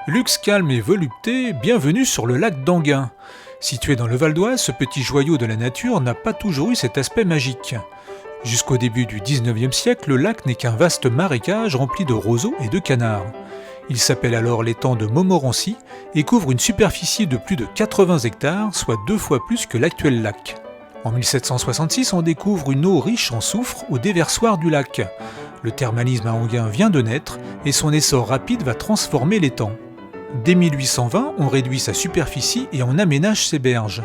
Luxe calme et volupté, bienvenue sur le lac d'Enghien. Situé dans le Val d'Oise, ce petit joyau de la nature n'a pas toujours eu cet aspect magique. Jusqu'au début du 19e siècle, le lac n'est qu'un vaste marécage rempli de roseaux et de canards. Il s'appelle alors l'étang de Montmorency et couvre une superficie de plus de 80 hectares, soit 2 fois plus que l'actuel lac. En 1766, on découvre une eau riche en soufre au déversoir du lac. Le thermalisme à Enghien vient de naître et son essor rapide va transformer l'étang. Dès 1820, on réduit sa superficie et on aménage ses berges.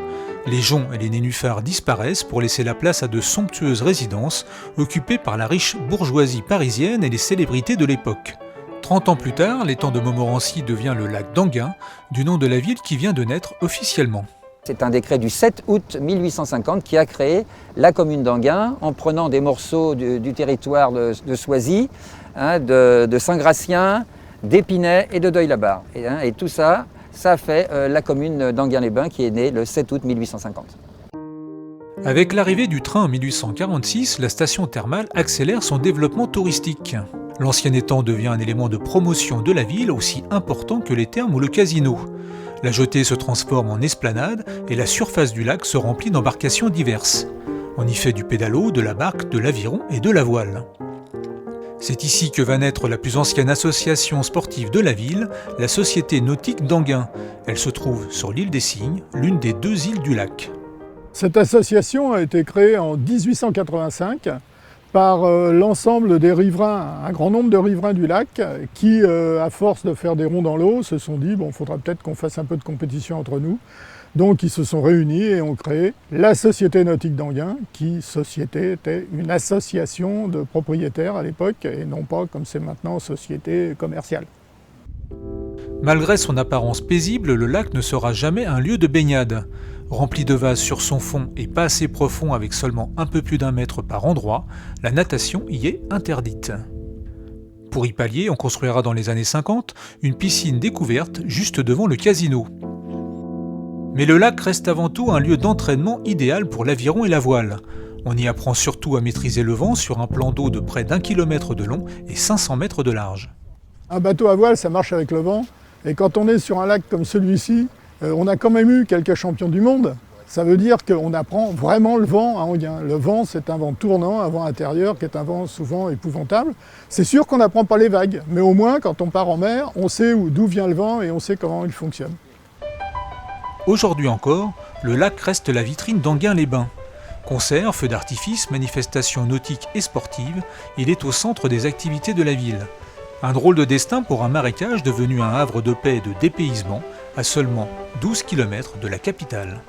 Les joncs et les nénuphars disparaissent pour laisser la place à de somptueuses résidences occupées par la riche bourgeoisie parisienne et les célébrités de l'époque. 30 ans plus tard, l'étang de Montmorency devient le lac d'Enghien, du nom de la ville qui vient de naître officiellement. C'est un décret du 7 août 1850 qui a créé la commune d'Enghien en prenant des morceaux du territoire de Soisy, de Saint-Gratien, d'Épinay et de Deuil-la-Barre. Et tout ça, ça fait la commune d'Enghien-les-Bains qui est née le 7 août 1850. Avec l'arrivée du train en 1846, la station thermale accélère son développement touristique. L'ancien étang devient un élément de promotion de la ville aussi important que les thermes ou le casino. La jetée se transforme en esplanade et la surface du lac se remplit d'embarcations diverses. On y fait du pédalo, de la barque, de l'aviron et de la voile. C'est ici que va naître la plus ancienne association sportive de la ville, la Société nautique d'Enghien. Elle se trouve sur l'île des Cygnes, l'une des 2 îles du lac. Cette association a été créée en 1885 par l'ensemble des riverains, un grand nombre de riverains du lac qui, à force de faire des ronds dans l'eau, se sont dit « bon, il faudra peut-être qu'on fasse un peu de compétition entre nous ». Donc ils se sont réunis et ont créé la Société nautique d'Enghien, qui société était une association de propriétaires à l'époque et non pas comme c'est maintenant société commerciale. Malgré son apparence paisible, le lac ne sera jamais un lieu de baignade. Rempli de vases sur son fond et pas assez profond avec seulement un peu plus d'1 mètre par endroit, la natation y est interdite. Pour y pallier, on construira dans les années 50 une piscine découverte juste devant le casino. Mais le lac reste avant tout un lieu d'entraînement idéal pour l'aviron et la voile. On y apprend surtout à maîtriser le vent sur un plan d'eau de près d'1 kilomètre de long et 500 mètres de large. Un bateau à voile, ça marche avec le vent. Et quand on est sur un lac comme celui-ci, on a quand même eu quelques champions du monde. Ça veut dire qu'on apprend vraiment le vent à Enghien. Le vent, c'est un vent tournant, un vent intérieur qui est un vent souvent épouvantable. C'est sûr qu'on n'apprend pas les vagues, mais au moins, quand on part en mer, on sait d'où vient le vent et on sait comment il fonctionne. Aujourd'hui encore, le lac reste la vitrine d'Enghien-les-Bains. Concerts, feux d'artifice, manifestations nautiques et sportives, il est au centre des activités de la ville. Un drôle de destin pour un marécage devenu un havre de paix et de dépaysement à seulement 12 km de la capitale.